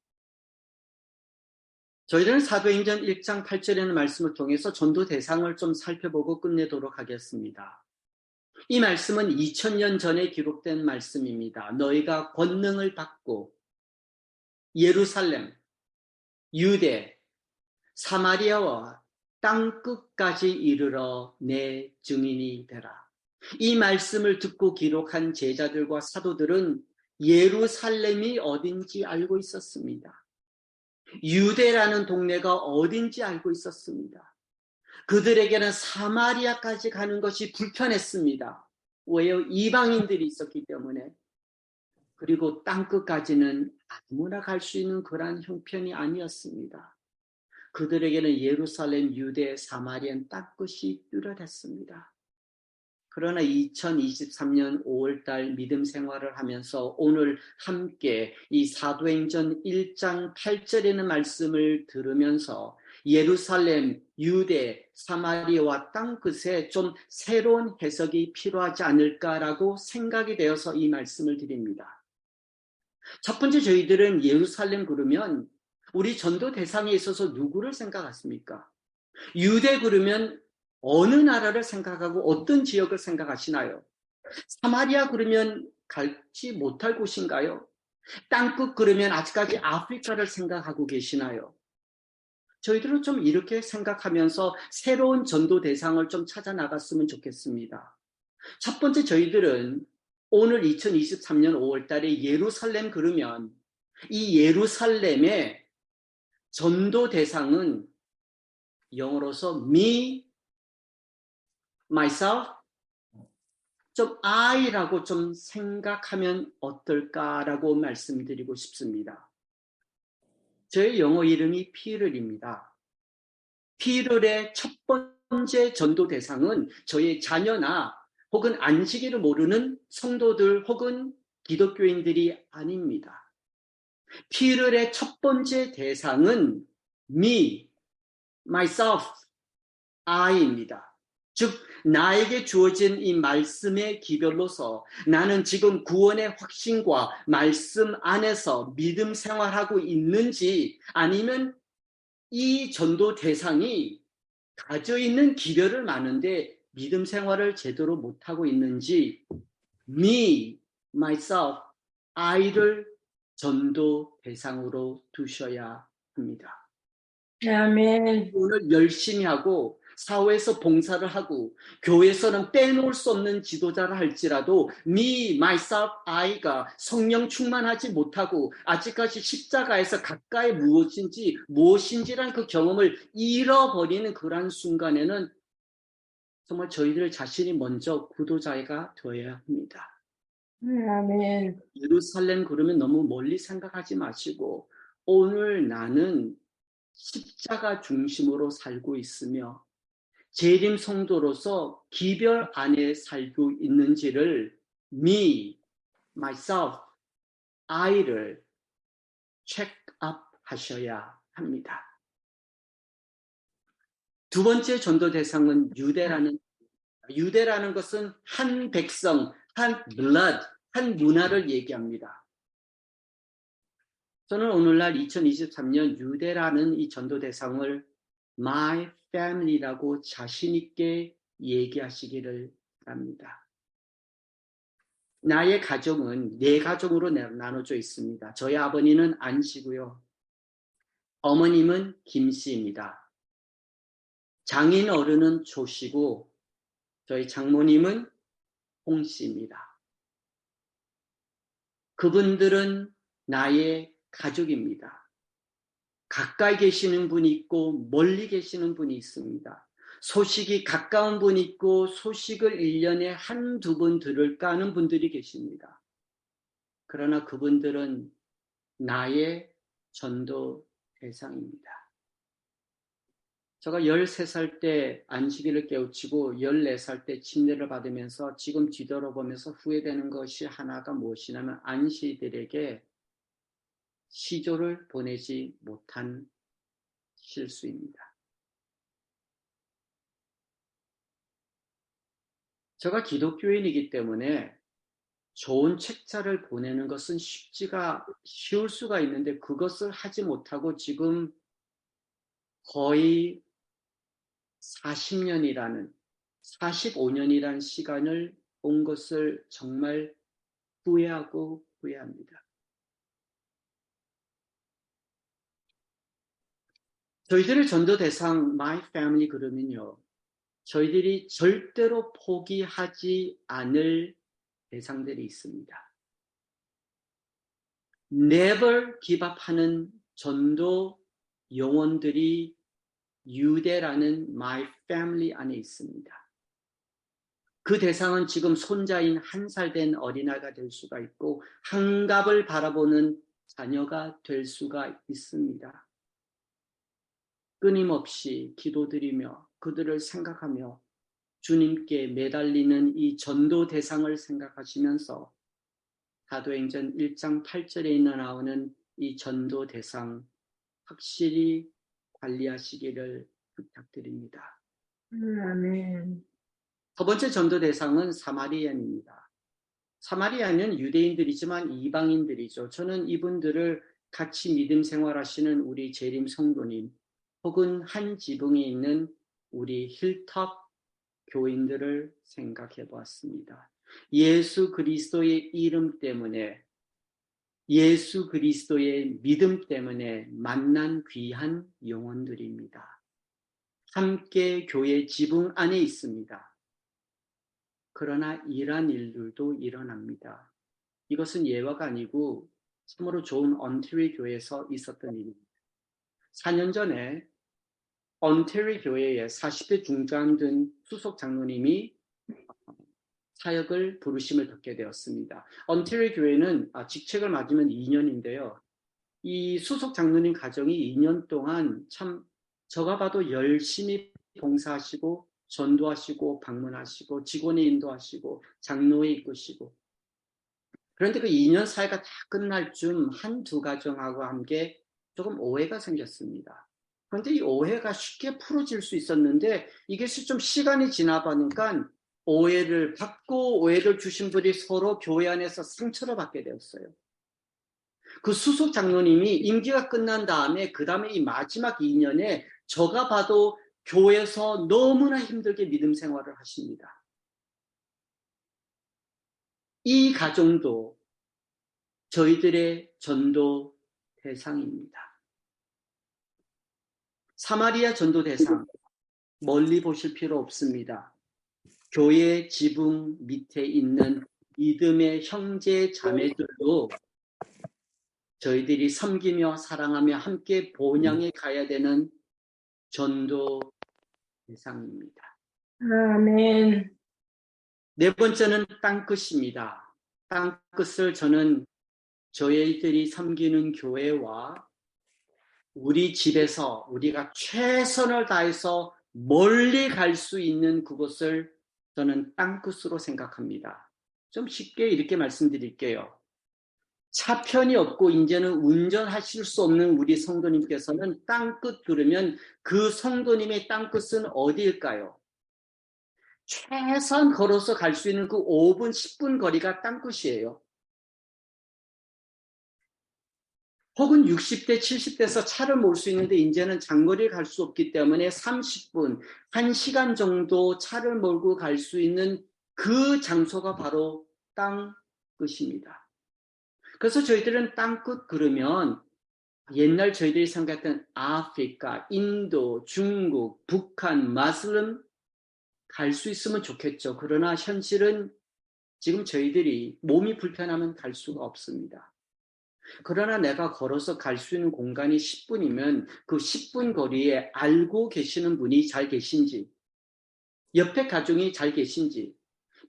저희들은 사도행전 1장 8절에는 말씀을 통해서 전도 대상을 좀 살펴보고 끝내도록 하겠습니다. 이 말씀은 2000년 전에 기록된 말씀입니다. 너희가 권능을 받고 예루살렘, 유대, 사마리아와 땅 끝까지 이르러 내 증인이 되라. 이 말씀을 듣고 기록한 제자들과 사도들은 예루살렘이 어딘지 알고 있었습니다. 유대라는 동네가 어딘지 알고 있었습니다. 그들에게는 사마리아까지 가는 것이 불편했습니다. 왜요? 이방인들이 있었기 때문에. 그리고 땅끝까지는 아무나 갈 수 있는 그러한 형편이 아니었습니다. 그들에게는 예루살렘, 유대, 사마리아는 땅끝이 뚜렷했습니다. 그러나 2023년 5월달 믿음 생활을 하면서 오늘 함께 이 사도행전 1장 8절에는 말씀을 들으면서 예루살렘, 유대, 사마리아와 땅끝에 좀 새로운 해석이 필요하지 않을까라고 생각이 되어서 이 말씀을 드립니다. 첫 번째, 저희들은 예루살렘 그러면 우리 전도 대상에 있어서 누구를 생각하십니까? 유대 그러면 어느 나라를 생각하고 어떤 지역을 생각하시나요? 사마리아 그러면 갈지 못할 곳인가요? 땅끝 그러면 아직까지 아프리카를 생각하고 계시나요? 저희들은 좀 이렇게 생각하면서 새로운 전도 대상을 좀 찾아 나갔으면 좋겠습니다. 첫 번째, 저희들은 오늘 2023년 5월 달에 예루살렘 그러면 이 예루살렘의 전도 대상은 영어로서 me, myself, 좀 I라고 좀 생각하면 어떨까라고 말씀드리고 싶습니다. 저의 영어 이름이 피를입니다. 피를의 첫 번째 전도 대상은 저의 자녀나 혹은 안식일을 모르는 성도들 혹은 기독교인들이 아닙니다. 피를의 첫 번째 대상은 me, myself, I입니다. 즉 나에게 주어진 이 말씀의 기별로서 나는 지금 구원의 확신과 말씀 안에서 믿음 생활하고 있는지 아니면 이 전도 대상이 가져 있는 기별을 많은데 믿음 생활을 제대로 못하고 있는지 me, myself, I를 전도 대상으로 두셔야 합니다. 아멘. 오늘 열심히 하고 사회에서 봉사를 하고 교회에서는 빼놓을 수 없는 지도자를 할지라도 me, myself, I가 성령 충만하지 못하고 아직까지 십자가에서 가까이 무엇인지란 그 경험을 잃어버리는 그러한 순간에는 정말 저희들 자신이 먼저 구도자가 되어야 합니다. 아멘. 예루살렘 그러면 너무 멀리 생각하지 마시고 오늘 나는 십자가 중심으로 살고 있으며 재림 성도로서 기별 안에 살고 있는지를 me, myself, I를 체크업 하셔야 합니다. 두 번째 전도 대상은 유대라는 것은 한 백성, 한 blood, 한 문화를 얘기합니다. 저는 오늘날 2023년 유대라는 이 전도 대상을 my family라고 자신 있게 얘기하시기를 바랍니다. 나의 가정은 네 가정으로 나눠져 있습니다. 저희 아버님은 안 씨고요. 어머님은 김 씨입니다. 장인 어른은 조 씨고 저희 장모님은 홍 씨입니다. 그분들은 나의 가족입니다. 가까이 계시는 분이 있고 멀리 계시는 분이 있습니다. 소식이 가까운 분이 있고 소식을 1년에 한두 번 들을까 하는 분들이 계십니다. 그러나 그분들은 나의 전도 대상입니다. 제가 13살 때 안식일을 깨우치고 14살 때 침례를 받으면서 지금 뒤돌아보면서 후회되는 것이 하나가 무엇이냐면 안시들에게 시조를 보내지 못한 실수입니다. 제가 기독교인이기 때문에 좋은 책자를 보내는 것은 쉬울 수가 있는데 그것을 하지 못하고 지금 거의 40년이라는 45년이라는 시간을 온 것을 정말 후회합니다. 저희들의 전도 대상 My Family 그러면요. 저희들이 절대로 포기하지 않을 대상들이 있습니다. Never give up 하는 전도 영혼들이 유대라는 My Family 안에 있습니다. 그 대상은 지금 손자인 1살 된 어린아이가 될 수가 있고 한갑을 바라보는 자녀가 될 수가 있습니다. 끊임없이 기도드리며 그들을 생각하며 주님께 매달리는 이 전도 대상을 생각하시면서 사도행전 1장 8절에 나오는 이 전도 대상 확실히 관리하시기를 부탁드립니다. 아멘. 첫 번째 전도 대상은 사마리안입니다. 사마리안은 유대인들이지만 이방인들이죠. 저는 이분들을 같이 믿음 생활하시는 우리 재림 성도님 혹은 한 지붕에 있는 우리 힐탑 교인들을 생각해 보았습니다. 예수 그리스도의 이름 때문에 예수 그리스도의 믿음 때문에 만난 귀한 영혼들입니다. 함께 교회 지붕 안에 있습니다. 그러나 이러한 일들도 일어납니다. 이것은 예화가 아니고 참으로 좋은 언테리 교회에서 있었던 일입니다. 4년 전에 언테리 교회에 40대 중반 된 수석 장로님이 사역을 부르심을 받게 되었습니다. 언테리 교회는 직책을 맞으면 2년인데요. 이 수석 장로님 가정이 2년 동안 참 저가 봐도 열심히 봉사하시고 전도하시고 방문하시고 직원에 인도하시고 장로에 이끄시고 그런데 그 2년 사이가 다 끝날 쯤 한두 가정하고 함께 조금 오해가 생겼습니다. 그런데 이 오해가 쉽게 풀어질 수 있었는데 이것이 좀 시간이 지나보니까 오해를 받고 오해를 주신 분이 서로 교회 안에서 상처를 받게 되었어요. 그 수석 장로님이 임기가 끝난 다음에 그 다음에 이 마지막 2년에 저가 봐도 교회에서 너무나 힘들게 믿음 생활을 하십니다. 이 가정도 저희들의 전도 대상입니다. 사마리아 전도 대상 멀리 보실 필요 없습니다. 교회 지붕 밑에 있는 믿음의 형제 자매들도 저희들이 섬기며 사랑하며 함께 본향에 가야 되는 전도 대상입니다. 아멘. 네 번째는 땅끝입니다. 땅끝을 저는 저희들이 섬기는 교회와 우리 집에서 우리가 최선을 다해서 멀리 갈 수 있는 그곳을 저는 땅끝으로 생각합니다. 좀 쉽게 이렇게 말씀드릴게요. 차편이 없고 이제는 운전하실 수 없는 우리 성도님께서는 땅끝 그러면 그 성도님의 땅끝은 어디일까요? 최선 걸어서 갈 수 있는 그 5분, 10분 거리가 땅끝이에요. 혹은 60대, 70대에서 차를 몰 수 있는데 이제는 장거리를 갈 수 없기 때문에 30분, 1시간 정도 차를 몰고 갈 수 있는 그 장소가 바로 땅끝입니다. 그래서 저희들은 땅끝 그러면 옛날 저희들이 생각했던 아프리카, 인도, 중국, 북한, 마슬람 갈 수 있으면 좋겠죠. 그러나 현실은 지금 저희들이 몸이 불편하면 갈 수가 없습니다. 그러나 내가 걸어서 갈 수 있는 공간이 10분이면 그 10분 거리에 알고 계시는 분이 잘 계신지, 옆에 가족이 잘 계신지,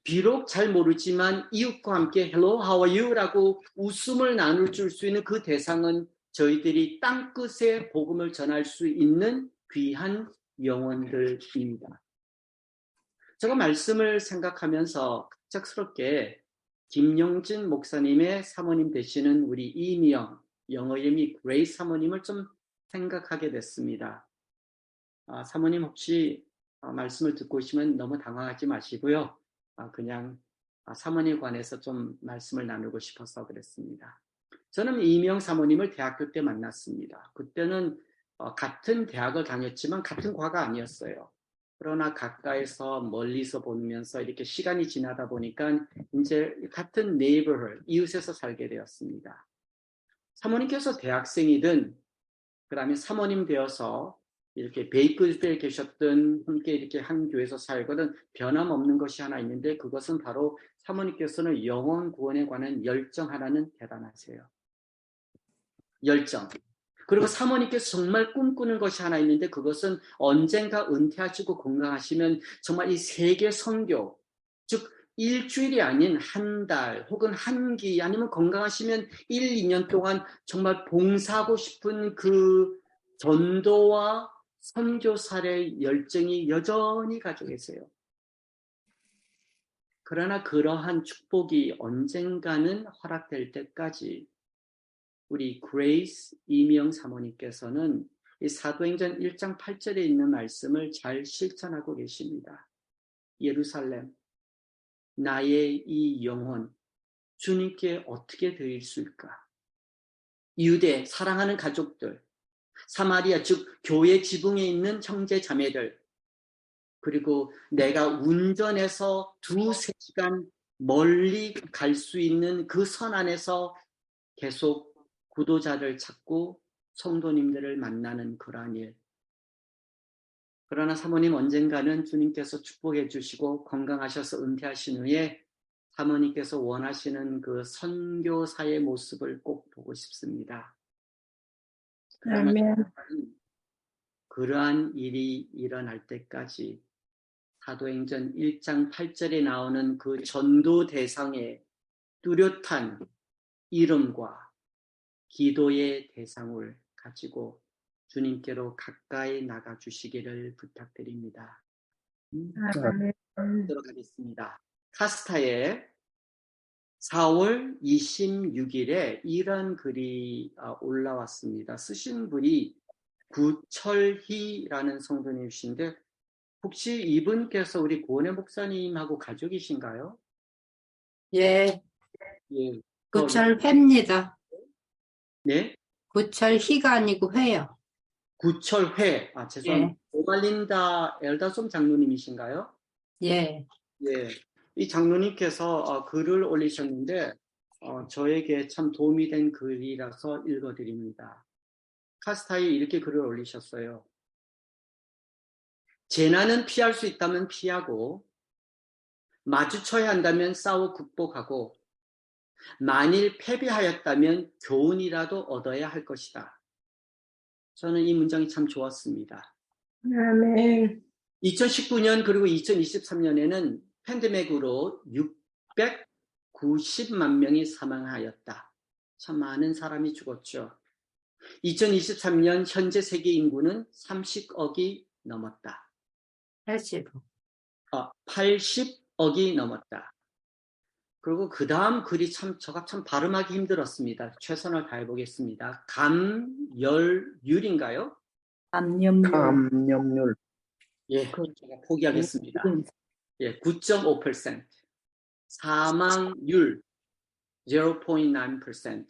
비록 잘 모르지만 이웃과 함께 Hello, how are you? 라고 웃음을 나눌 수 있는 그 대상은 저희들이 땅끝에 복음을 전할 수 있는 귀한 영혼들입니다. 제가 말씀을 생각하면서 갑작스럽게 김영진 목사님의 사모님 되시는 우리 이미영, 영어 이름이 그레이스 사모님을 좀 생각하게 됐습니다. 사모님 혹시 말씀을 듣고 오시면 너무 당황하지 마시고요. 그냥 사모님에 관해서 좀 말씀을 나누고 싶어서 그랬습니다. 저는 이미영 사모님을 대학교 때 만났습니다. 그때는 같은 대학을 다녔지만 같은 과가 아니었어요. 그러나 가까이서 멀리서 보면서 이렇게 시간이 지나다 보니까 이제 같은 네이버홀, 이웃에서 살게 되었습니다. 사모님께서 대학생이든 그 다음에 사모님 되어서 이렇게 베이크스에 계셨던 함께 이렇게 한 교회에서 살거든 변함없는 것이 하나 있는데 그것은 바로 사모님께서는 영혼 구원에 관한 열정 하나는 대단하세요. 열정. 그리고 사모님께서 정말 꿈꾸는 것이 하나 있는데 그것은 언젠가 은퇴하시고 건강하시면 정말 이 세계 선교, 즉 일주일이 아닌 한 달 혹은 한 기 아니면 건강하시면 1, 2년 동안 정말 봉사하고 싶은 그 전도와 선교사의 열정이 여전히 가지고 계세요. 그러나 그러한 축복이 언젠가는 허락될 때까지 우리 그레이스 이미영 사모님께서는 이 사도행전 1장 8절에 있는 말씀을 잘 실천하고 계십니다. 예루살렘, 나의 이 영혼 주님께 어떻게 드릴 수 있을까? 유대, 사랑하는 가족들, 사마리아, 즉 교회 지붕에 있는 형제 자매들, 그리고 내가 운전해서 2-3시간 멀리 갈 수 있는 그 선 안에서 계속 구도자를 찾고 성도님들을 만나는 그러한 일. 그러나 사모님 언젠가는 주님께서 축복해 주시고 건강하셔서 은퇴하신 후에 사모님께서 원하시는 그 선교사의 모습을 꼭 보고 싶습니다. 그러나 아멘. 그러한 일이 일어날 때까지 사도행전 1장 8절에 나오는 그 전도 대상의 뚜렷한 이름과 기도의 대상을 가지고 주님께로 가까이 나가 주시기를 부탁드립니다. 아멘. 들어가겠습니다. 카스타에 4월 26일에 이런 글이 올라왔습니다. 쓰신 분이 구철희라는 성도님이신데 혹시 이분께서 우리 구원의 목사님하고 가족이신가요? 예, 예. 구철회입니다. 네? 구철희가 아니고 회요. 구철회. 죄송합니다. 오말린다 엘다솜 장로님이신가요? 예. 예. 이 장로님께서 글을 올리셨는데 저에게 참 도움이 된 글이라서 읽어드립니다. 카스타에 이렇게 글을 올리셨어요. 재난은 피할 수 있다면 피하고 마주쳐야 한다면 싸워 극복하고 만일 패배하였다면 교훈이라도 얻어야 할 것이다. 저는 이 문장이 참 좋았습니다. 아멘. 2019년 그리고 2023년에는 팬데믹으로 690만 명이 사망하였다. 참 많은 사람이 죽었죠. 2023년 현재 세계 인구는 30억이 넘었다. 80억이 넘었다. 그리고 그 다음 글이 제가 참 발음하기 힘들었습니다. 최선을 다해보겠습니다. 감열율인가요? 감염률. 예, 제가 포기하겠습니다. 예, 9.5%. 사망률 0.9%.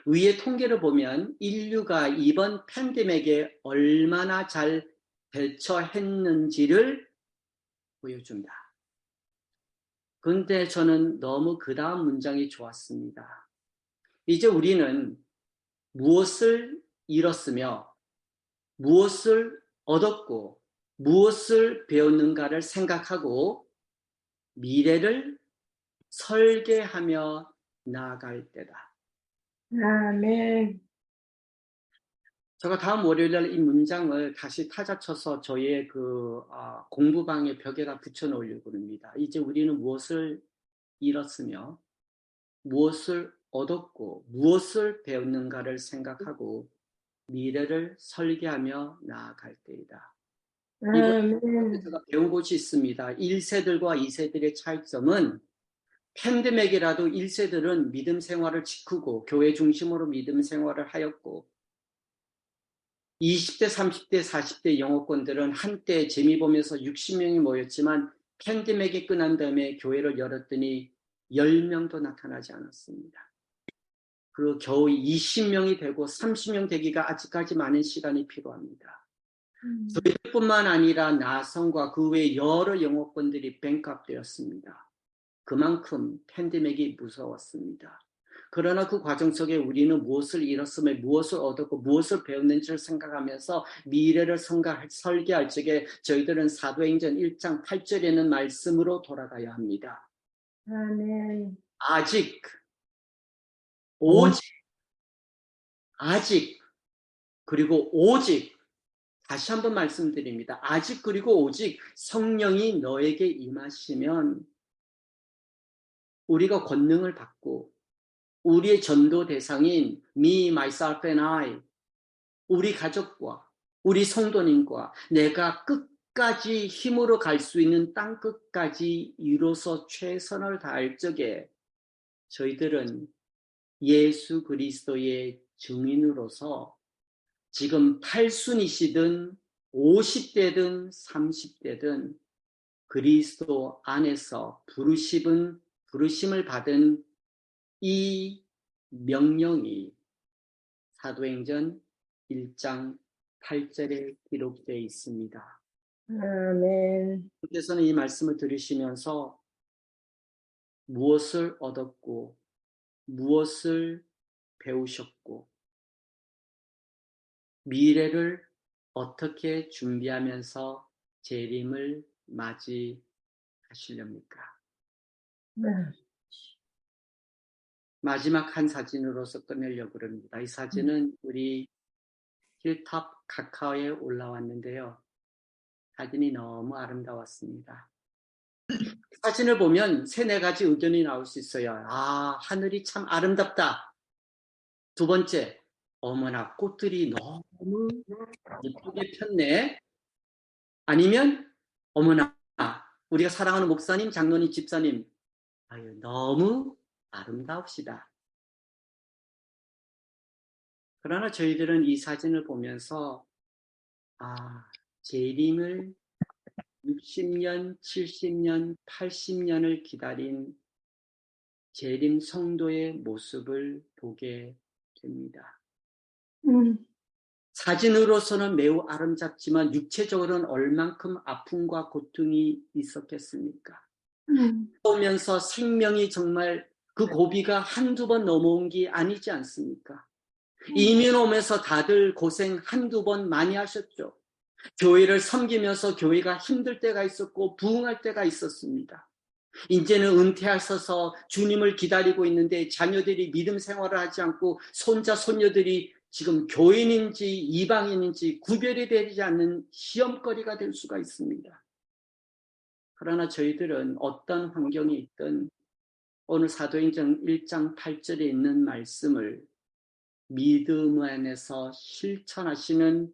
위의 통계를 보면 인류가 이번 팬데믹에 얼마나 잘 대처했는지를 보여줍니다. 그런데 저는 너무 그 다음 문장이 좋았습니다. 이제 우리는 무엇을 잃었으며 무엇을 얻었고 무엇을 배웠는가를 생각하고 미래를 설계하며 나아갈 때다. 아멘. 제가 다음 월요일날 이 문장을 다시 타자쳐서 저의 공부방의 벽에다 붙여놓으려고 합니다. 이제 우리는 무엇을 잃었으며 무엇을 얻었고 무엇을 배웠는가를 생각하고 미래를 설계하며 나아갈 때이다. 이번 제가 배운 곳이 있습니다. 1세들과 2세들의 차이점은 팬데믹이라도 1세들은 믿음 생활을 지키고 교회 중심으로 믿음 생활을 하였고 20대, 30대, 40대 영어권들은 한때 재미 보면서 60명이 모였지만 팬데믹이 끝난 다음에 교회를 열었더니 10명도 나타나지 않았습니다. 그리고 겨우 20명이 되고 30명 되기가 아직까지 많은 시간이 필요합니다. 저희뿐만 아니라 나성과 그 외 여러 영어권들이 뱅크업되었습니다. 그만큼 팬데믹이 무서웠습니다. 그러나 그 과정 속에 우리는 무엇을 잃었으며 무엇을 얻었고 무엇을 배웠는지를 생각하면서 미래를 설계할 적에 저희들은 사도행전 1장 8절에는 말씀으로 돌아가야 합니다. 아멘. 아직, 오직, 아직, 그리고 오직, 다시 한번 말씀드립니다. 아직 그리고 오직 성령이 너에게 임하시면 우리가 권능을 받고 우리의 전도 대상인 me, myself and I, 우리 가족과 우리 성도님과 내가 끝까지 힘으로 갈 수 있는 땅 끝까지 이뤄서 최선을 다할 적에 저희들은 예수 그리스도의 증인으로서 지금 8순이시든 50대든 30대든 그리스도 안에서 부르심을 받은 이 명령이 사도행전 1장 8절에 기록되어 있습니다. 아멘. 주께서는 이 말씀을 들으시면서 무엇을 얻었고 무엇을 배우셨고 미래를 어떻게 준비하면서 재림을 맞이하시렵니까? 마지막 한 사진으로서 끝내려고 합니다. 이 사진은 우리 힐탑 카카오에 올라왔는데요. 사진이 너무 아름다웠습니다. 사진을 보면 3-4가지 의견이 나올 수 있어요. 하늘이 참 아름답다. 두 번째, 어머나 꽃들이 너무 예쁘게 폈네. 아니면 어머나 우리가 사랑하는 목사님, 장로님, 집사님 너무 아름다웁시다. 그러나 저희들은 이 사진을 보면서 재림을 60년, 70년, 80년을 기다린 재림 성도의 모습을 보게 됩니다. 사진으로서는 매우 아름답지만 육체적으로는 얼만큼 아픔과 고통이 있었겠습니까? 오면서 생명이 정말 그 고비가 한두 번 넘어온 게 아니지 않습니까? 이민 오면서 다들 고생 한두 번 많이 하셨죠. 교회를 섬기면서 교회가 힘들 때가 있었고 부흥할 때가 있었습니다. 이제는 은퇴하셔서 주님을 기다리고 있는데 자녀들이 믿음 생활을 하지 않고 손자 손녀들이 지금 교인인지 이방인인지 구별이 되지 않는 시험거리가 될 수가 있습니다. 그러나 저희들은 어떤 환경에 있든 오늘 사도행전 1장 8절에 있는 말씀을 믿음 안에서 실천하시는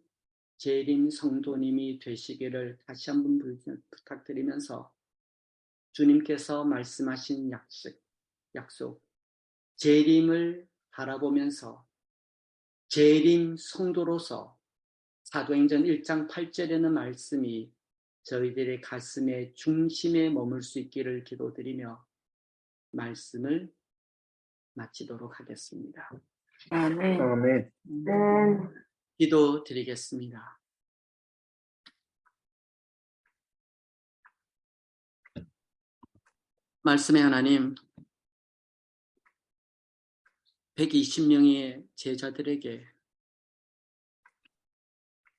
재림 성도님이 되시기를 다시 한번 부탁드리면서 주님께서 말씀하신 약속, 재림을 바라보면서 재림 성도로서 사도행전 1장 8절에는 말씀이 저희들의 가슴의 중심에 머물 수 있기를 기도드리며 말씀을 마치도록 하겠습니다. 아멘. 아멘. 기도드리겠습니다. 말씀의 하나님, 120명의 제자들에게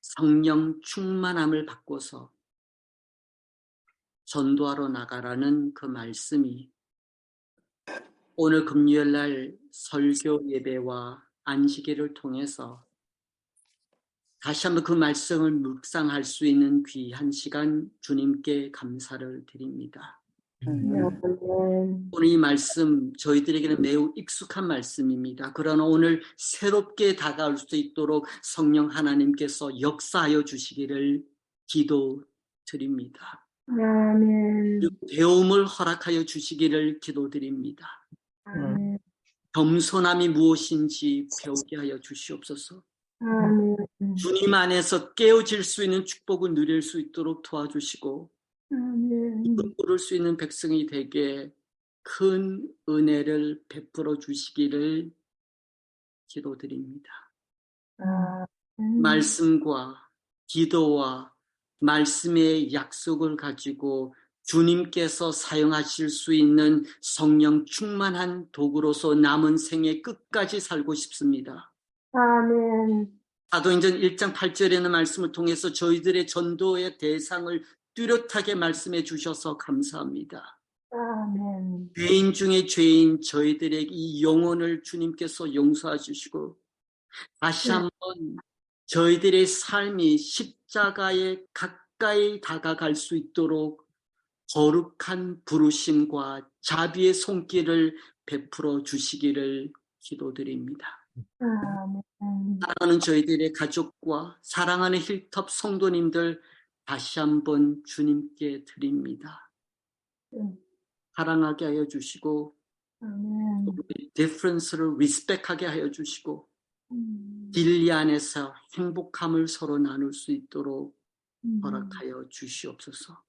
성령 충만함을 받고서 전도하러 나가라는 그 말씀이 오늘 금요일날 설교 예배와 안식일을 통해서 다시 한번 그 말씀을 묵상할 수 있는 귀한 시간 주님께 감사를 드립니다. 오늘 이 말씀 저희들에게는 매우 익숙한 말씀입니다. 그러나 오늘 새롭게 다가올 수 있도록 성령 하나님께서 역사하여 주시기를 기도드립니다. 아멘. 배움을 허락하여 주시기를 기도드립니다. 아멘. 겸손함이 무엇인지 배우게 하여 주시옵소서. 아멘. 주님 안에서 깨어질 수 있는 축복을 누릴 수 있도록 도와주시고 아멘. 부를 수 있는 백성이 되게 큰 은혜를 베풀어 주시기를 기도드립니다. 말씀과 기도와 말씀의 약속을 가지고 주님께서 사용하실 수 있는 성령 충만한 도구로서 남은 생애 끝까지 살고 싶습니다. 아멘. 사도행전 1장 8절에는 말씀을 통해서 저희들의 전도의 대상을 뚜렷하게 말씀해 주셔서 감사합니다. 아멘. 죄인 중에 죄인 저희들의 이 영혼을 주님께서 용서해 주시고 다시 한번 저희들의 삶이 십자가에 가까이 다가갈 수 있도록 거룩한 부르심과 자비의 손길을 베풀어 주시기를 기도드립니다. 아멘. 사랑하는 저희들의 가족과 사랑하는 힐톱 성도님들 다시 한번 주님께 드립니다. 사랑하게 하여 주시고 아멘. 디퍼런스를 리스펙하게 하여 주시고 진리 안에서 행복함을 서로 나눌 수 있도록 허락하여 주시옵소서.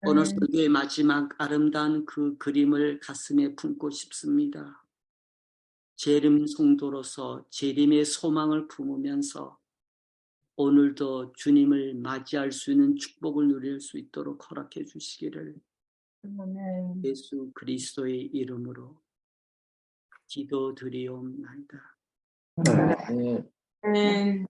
오늘 설교의 마지막 아름다운 그 그림을 가슴에 품고 싶습니다. 재림 성도로서 재림의 소망을 품으면서 오늘도 주님을 맞이할 수 있는 축복을 누릴 수 있도록 허락해 주시기를 아멘. 예수 그리스도의 이름으로 기도드리옵나이다. 네. 아멘.